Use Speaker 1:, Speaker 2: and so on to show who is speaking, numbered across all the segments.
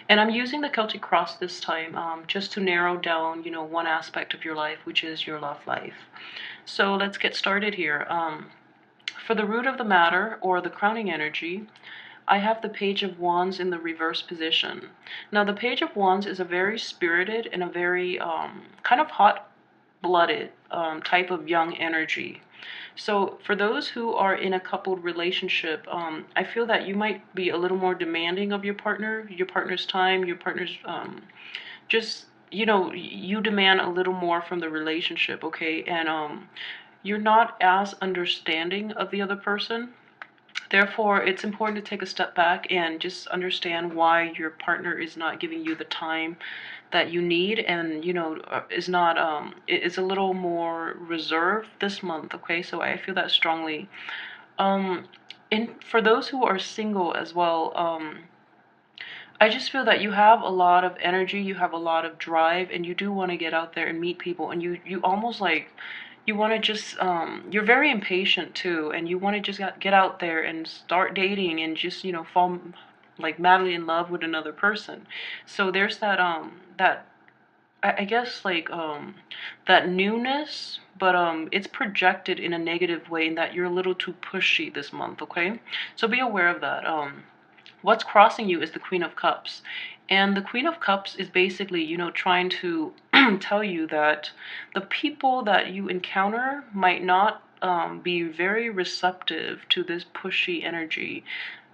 Speaker 1: And I'm using the Celtic cross this time, just to narrow down, one aspect of your life, which is your love life. So let's get started here. For the root of the matter, or the crowning energy, I have the Page of Wands in the reverse position. Now, the Page of Wands is a very spirited and a very kind of hot-blooded type of young energy. So for those who are in a coupled relationship, I feel that you might be a little more demanding of your partner's time, your partner's just, you demand a little more from the relationship, okay? And you're not as understanding of the other person. Therefore, it's important to take a step back and just understand why your partner is not giving you the time that you need, and is not is a little more reserved this month, okay? So I feel that strongly. Um and for those who are single as well, I just feel that you have a lot of energy, you have a lot of drive, and you do want to get out there and meet people, and you almost like you want to just you're very impatient too, and you want to just get out there and start dating and just fall like madly in love with another person. So there's that I guess like that newness, but it's projected in a negative way in that you're a little too pushy this month, okay? So be aware of that. What's crossing you is the Queen of Cups. And the Queen of Cups is basically, trying to tell you that the people that you encounter might not be very receptive to this pushy energy.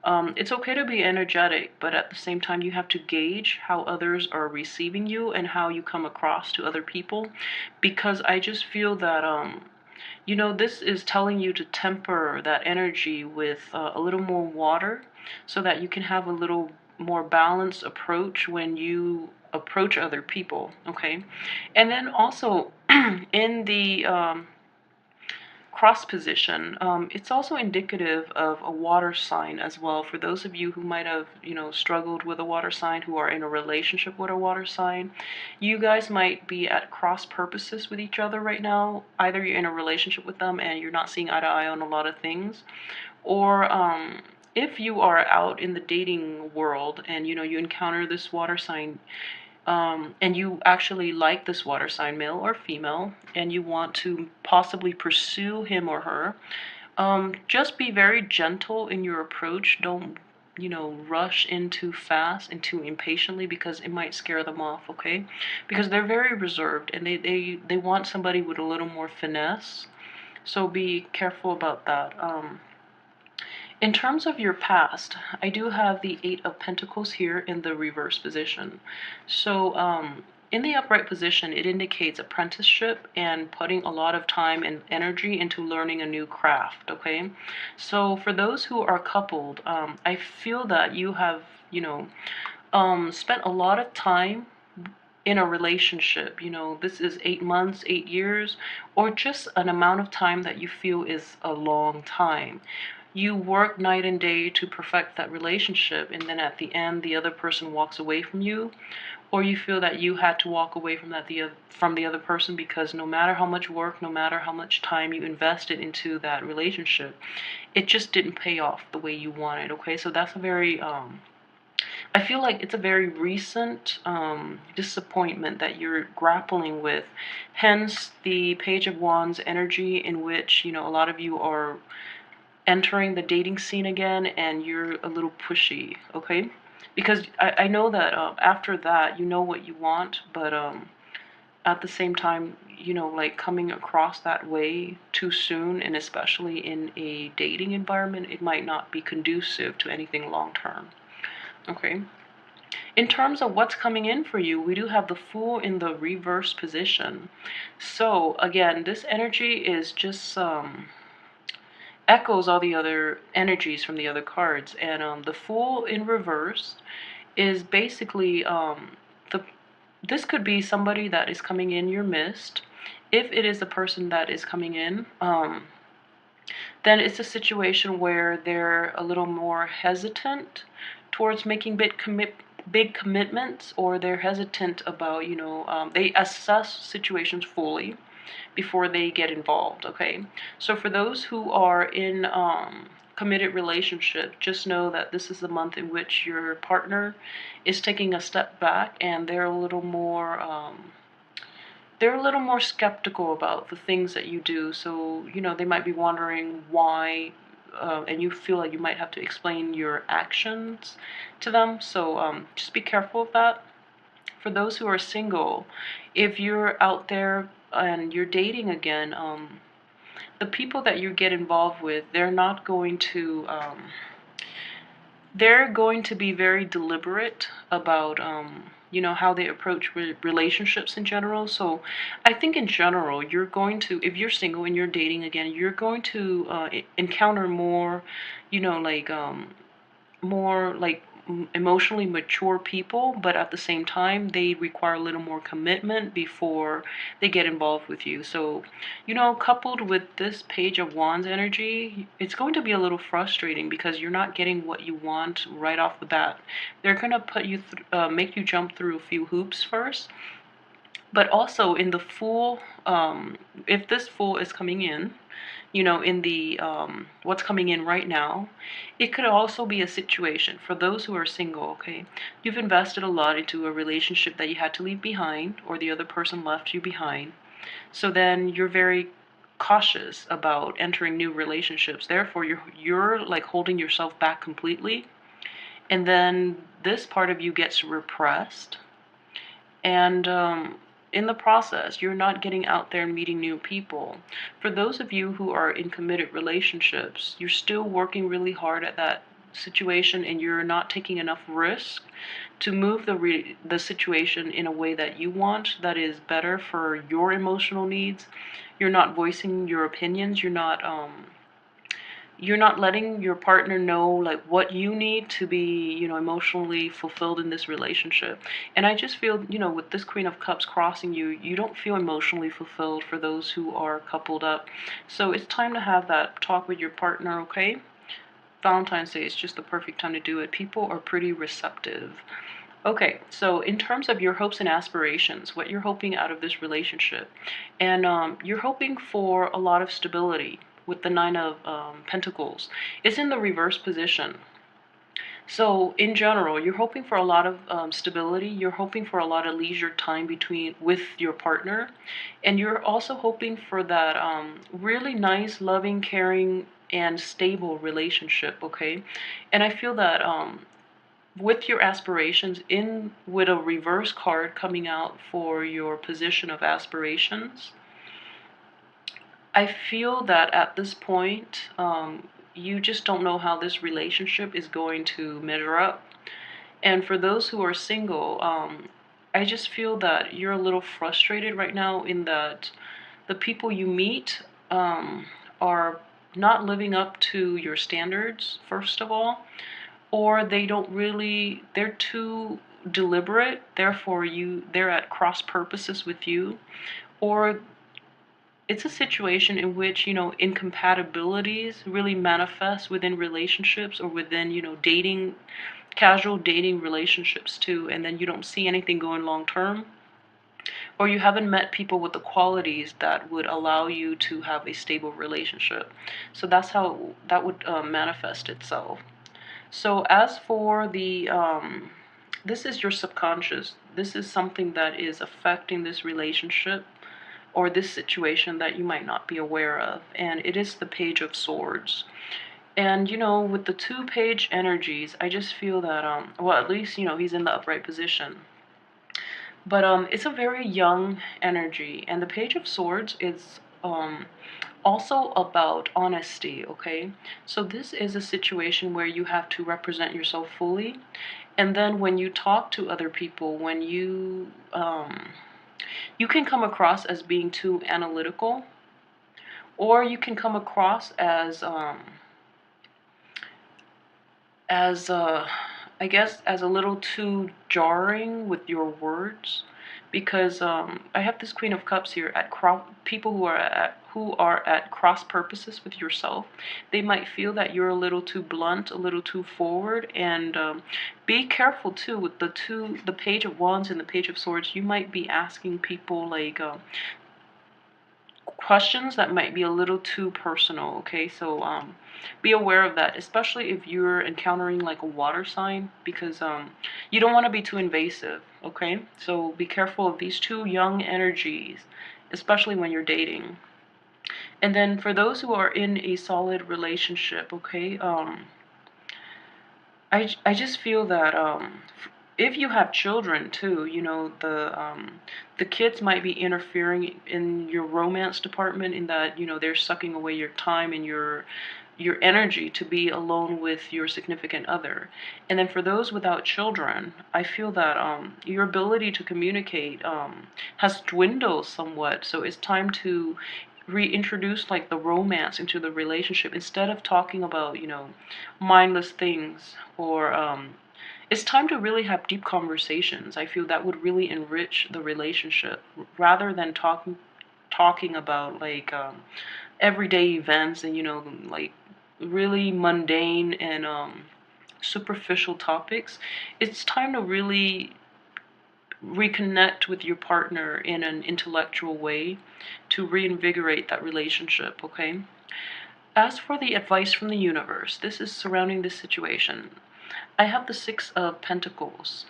Speaker 1: It's okay to be energetic, but at the same time, you have to gauge how others are receiving you and how you come across to other people. Because I just feel that, this is telling you to temper that energy with a little more water so that you can have a little more balanced approach when you approach other people, okay? And then also in the cross position, it's also indicative of a water sign as well. For those of you who might have, struggled with a water sign, who are in a relationship with a water sign, you guys might be at cross purposes with each other right now. Either you're in a relationship with them and you're not seeing eye to eye on a lot of things, or if you are out in the dating world and you encounter this water sign, and you actually like this water sign, male or female, and you want to possibly pursue him or her, just be very gentle in your approach. Don't, rush in too fast and too impatiently, because it might scare them off, okay? Because they're very reserved and they want somebody with a little more finesse. So be careful about that. In terms of your past, I do have the Eight of Pentacles here in the reverse position. So in the upright position, it indicates apprenticeship and putting a lot of time and energy into learning a new craft, okay? So for those who are coupled, I feel that you have, spent a lot of time in a relationship. This is 8 months, 8 years, or just an amount of time that you feel is a long time. You work night and day to perfect that relationship, and then at the end the other person walks away from you, or you feel that you had to walk away from the other person, because no matter how much work, no matter how much time you invested into that relationship, it just didn't pay off the way you wanted, okay? So that's a very I feel like it's a very recent disappointment that you're grappling with. Hence the Page of Wands energy, in which, a lot of you are entering the dating scene again and you're a little pushy, okay? Because I know that after that, you know what you want, but at the same time, like coming across that way too soon, and especially in a dating environment, it might not be conducive to anything long term, okay? In terms of what's coming in for you, we do have the Fool in the reverse position. So again, this energy is just echoes all the other energies from the other cards, and the Fool in reverse is basically the this could be somebody that is coming in your midst. If it is the person that is coming in, then it's a situation where they're a little more hesitant towards making big commitments, or they're hesitant about, they assess situations fully before they get involved, okay? So for those who are in committed relationship, just know that this is the month in which your partner is taking a step back, and they're a little more skeptical about the things that you do. So, they might be wondering why, and you feel like you might have to explain your actions to them. So, just be careful of that. For those who are single, if you're out there and you're dating again, the people that you get involved with, they're going to be very deliberate about how they approach relationships in general. So I think in general, you're going to, if you're single and you're dating again, you're going to encounter more, more like emotionally mature people, but at the same time they require a little more commitment before they get involved with you. So, coupled with this Page of Wands energy, it's going to be a little frustrating because you're not getting what you want right off the bat. They're going to make you jump through a few hoops first. But also in the Fool, if this Fool is coming in, in the what's coming in right now, it could also be a situation for those who are single, okay? You've invested a lot into a relationship that you had to leave behind, or the other person left you behind. So then you're very cautious about entering new relationships. Therefore, you're like holding yourself back completely. And then this part of you gets repressed. And in the process, you're not getting out there and meeting new people. For those of you who are in committed relationships, you're still working really hard at that situation, and you're not taking enough risk to move the situation in a way that you want, that is better for your emotional needs. You're not voicing your opinions. You're not letting your partner know like what you need to be, emotionally fulfilled in this relationship. And I just feel, with this Queen of Cups crossing you, you don't feel emotionally fulfilled for those who are coupled up. So it's time to have that talk with your partner, okay? Valentine's Day is just the perfect time to do it. People are pretty receptive. Okay, so in terms of your hopes and aspirations, what you're hoping out of this relationship, and you're hoping for a lot of stability with the Nine of Pentacles. It's in the reverse position. So in general, you're hoping for a lot of stability. You're hoping for a lot of leisure time with your partner, and you're also hoping for that really nice, loving, caring, and stable relationship. Okay, and I feel that with your aspirations with a reverse card coming out for your position of aspirations, I feel that at this point, you just don't know how this relationship is going to measure up. And for those who are single, I just feel that you're a little frustrated right now in that the people you meet are not living up to your standards, first of all, or they're too deliberate, therefore they're at cross purposes with you, or it's a situation in which, incompatibilities really manifest within relationships, or within, dating, casual dating relationships too, and then you don't see anything going long term, or you haven't met people with the qualities that would allow you to have a stable relationship. So that's how that would manifest itself. So as for this is your subconscious. This is something that is affecting this relationship or this situation that you might not be aware of. And it is the Page of Swords. And, with the two-page energies, I just feel that, well, at least, he's in the upright position. But it's a very young energy. And the Page of Swords is also about honesty, okay? So this is a situation where you have to represent yourself fully. And then when you talk to other people, when you can come across as being too analytical, or you can come across as I guess as a little too jarring with your words, because I have this Queen of Cups here at people who are at cross purposes with yourself. They might feel that you're a little too blunt, a little too forward, and be careful too with the Page of Wands and the Page of Swords. You might be asking people like questions that might be a little too personal, okay? So be aware of that, especially if you're encountering like a water sign, because you don't want to be too invasive, okay? So be careful of these two young energies, especially when you're dating. And then for those who are in a solid relationship, okay, I just feel that if you have children too, you know, the kids might be interfering in your romance department, in that, you know, they're sucking away your time and your energy to be alone with your significant other. And then for those without children, I feel that your ability to communicate has dwindled somewhat. So it's time to reintroduce like the romance into the relationship, instead of talking about, you know, mindless things, or it's time to really have deep conversations. I feel that would really enrich the relationship, rather than talking about like everyday events, and, you know, like really mundane and superficial topics. It's time to really reconnect with your partner in an intellectual way to reinvigorate that relationship, okay? As for the advice from the universe, this is surrounding this situation. I have the Six of Pentacles.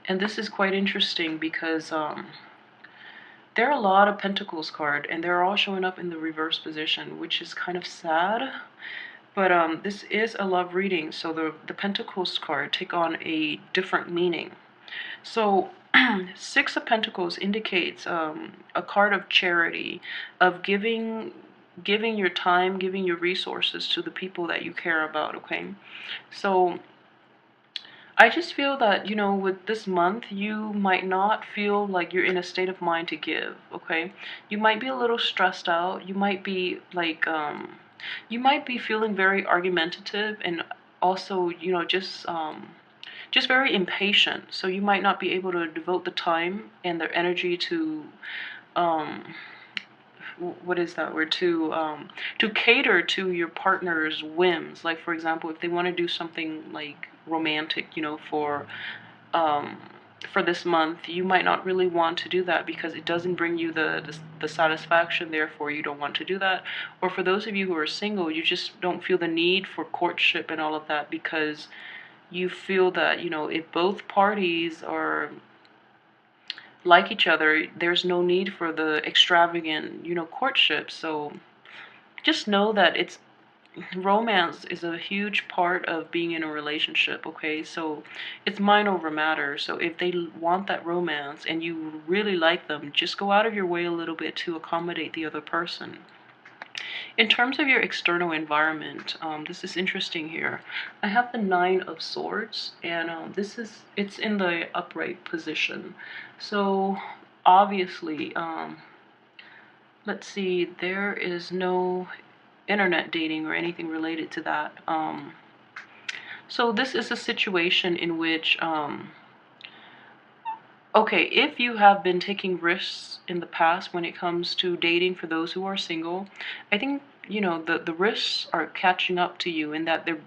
Speaker 1: And this is quite interesting because there are a lot of Pentacles card, and they're all showing up in the reverse position, which is kind of sad. But this is a love reading, so the Pentacles card take on a different meaning. So Six of Pentacles indicates a card of charity, of giving your time, giving your resources to the people that you care about, okay? So I just feel that, you know, with this month, you might not feel like you're in a state of mind to give, okay? You might be a little stressed out. You might be like, you might be feeling very argumentative, and also, you know, just very impatient. So you might not be able to devote the time and the energy to, um, what is that word, to cater to your partner's whims. Like, for example, if they want to do something like romantic, you know, um for this month, you might not really want to do that because it doesn't bring you the satisfaction, therefore you don't want to do that. Or for those of you who are single, you just don't feel the need for courtship and all of that, because you feel that, you know, if both parties are like each other, there's no need for the extravagant, you know, courtship. So just know that it's romance is a huge part of being in a relationship, okay? So it's mind over matter. So if they want that romance and you really like them, just go out of your way a little bit to accommodate the other person. In terms of your external environment, this is interesting here. I have the Nine of Swords, and it's in the upright position. So obviously, let's see, there is no internet dating or anything related to that. So this is a situation in which, okay, if you have been taking risks in the past when it comes to dating, for those who are single, I think, you know, the risks are catching up to you, in that they're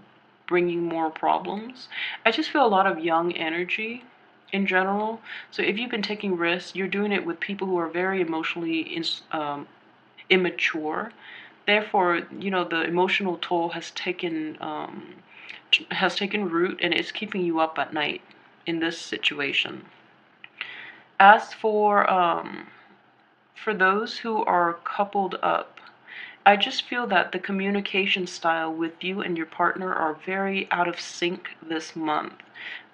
Speaker 1: bringing more problems. I just feel a lot of young energy in general. So if you've been taking risks, you're doing it with people who are very emotionally immature. Therefore, you know, the emotional toll has taken root, and it's keeping you up at night in this situation. As for those who are coupled up, I just feel that the communication style with you and your partner are very out of sync this month.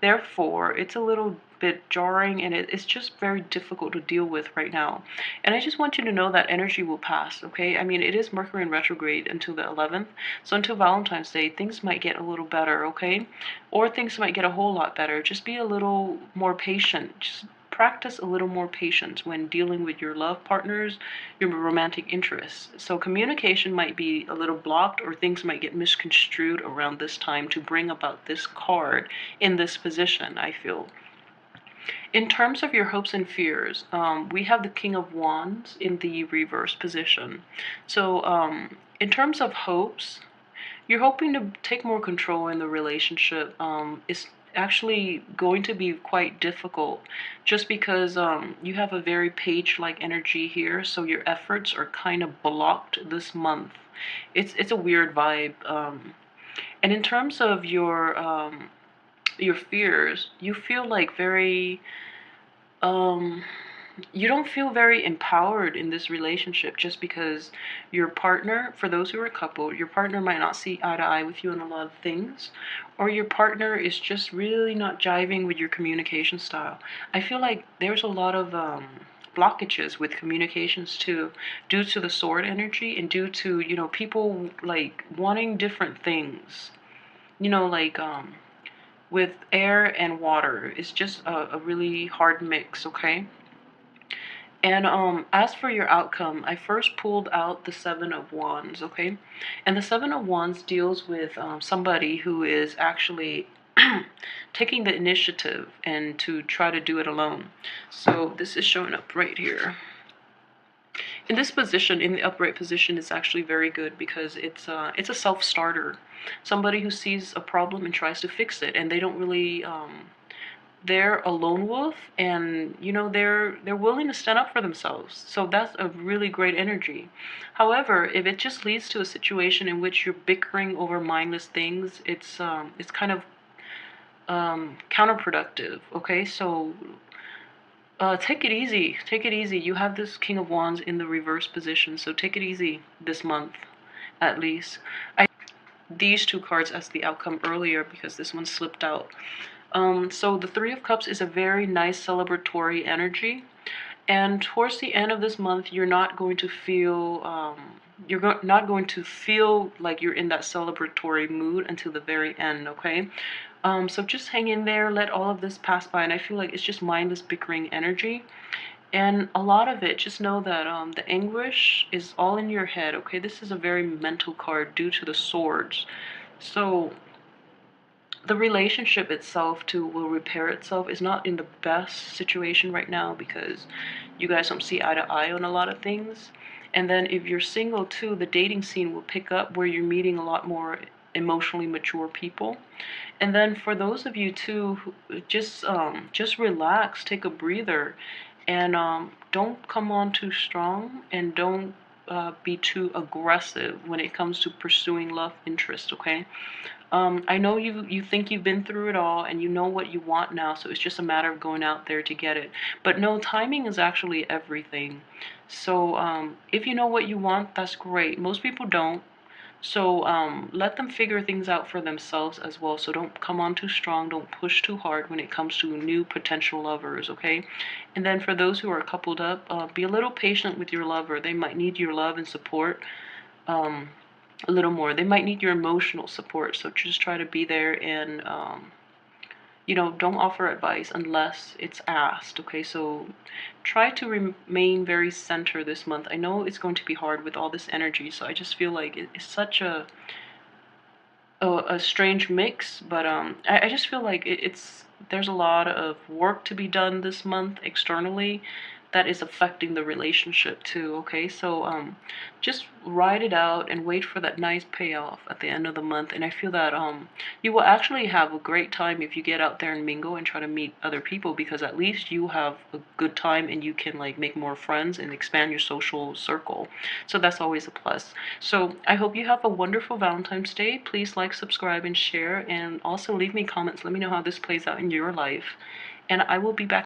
Speaker 1: Therefore, it's a little bit jarring, and it's just very difficult to deal with right now. And I just want you to know that energy will pass, okay? I mean, it is Mercury in retrograde until the 11th. So until Valentine's Day, things might get a little better, okay? Or things might get a whole lot better. Just be a little more patient. Just practice a little more patience when dealing with your love partners, your romantic interests. So communication might be a little blocked, or things might get misconstrued around this time to bring about this card in this position, I feel. In terms of your hopes and fears, we have the King of Wands in the reverse position. So in terms of hopes, you're hoping to take more control in the relationship, actually going to be quite difficult, just because you have a very page-like energy here, so your efforts are kind of blocked this month. It's a weird vibe. And in terms of your fears, you feel like very um you don't feel very empowered in this relationship, just because your partner, for those who are a couple, your partner might not see eye to eye with you on a lot of things, or your partner is just really not jiving with your communication style. I feel like there's a lot of blockages with communications too, due to the sword energy, and due to, people like wanting different things. Like with air and water, it's just a really hard mix, okay? And as for your outcome, I first pulled out the Seven of Wands, okay? And the Seven of Wands deals with somebody who is actually taking the initiative and to try to do it alone. So this is showing up right here. In this position, in the upright position, is actually very good, because it's a self-starter. Somebody who sees a problem and tries to fix it, and they don't really they're a lone wolf, and they're willing to stand up for themselves, so that's a really great energy. However, if it just leads to a situation in which you're bickering over mindless things, it's kind of counterproductive, okay? So take it easy, take it easy. You have this King of Wands in the reverse position, so take it easy this month, at least. I these two cards as the outcome earlier, because this one slipped out. So the Three of Cups is a very nice celebratory energy, and towards the end of this month, you're not going to feel not going to feel like you're in that celebratory mood until the very end, okay? So just hang in there, let all of this pass by, and I feel like it's just mindless bickering energy. And a lot of it, just know that the anguish is all in your head, okay? This is a very mental card due to the swords. So the relationship itself too will repair itself. Is not in the best situation right now, because you guys don't see eye to eye on a lot of things. And then if you're single too, the dating scene will pick up, where you're meeting a lot more emotionally mature people. And then for those of you too who just relax, take a breather, and don't come on too strong, and don't be too aggressive when it comes to pursuing love interest, okay? I know you think you've been through it all, and you know what you want now, so it's just a matter of going out there to get it. But no, timing is actually everything. So if you know what you want, that's great. Most people don't. So let them figure things out for themselves as well. So don't come on too strong. Don't push too hard when it comes to new potential lovers, okay? And then for those who are coupled up, be a little patient with your lover. They might need your love and support. A little more. They might need your emotional support, so just try to be there, and don't offer advice unless it's asked, okay? So try to remain very center this month. I know it's going to be hard with all this energy, so I just feel like it's such a strange mix, but I just feel like there's a lot of work to be done this month externally that is affecting the relationship too, okay? So just ride it out and wait for that nice payoff at the end of the month. And I feel that you will actually have a great time if you get out there and mingle and try to meet other people, because at least you have a good time, and you can like make more friends and expand your social circle. So that's always a plus. So I hope you have a wonderful Valentine's Day. Please like, subscribe, and share, and also leave me comments. Let me know how this plays out in your life, and I will be back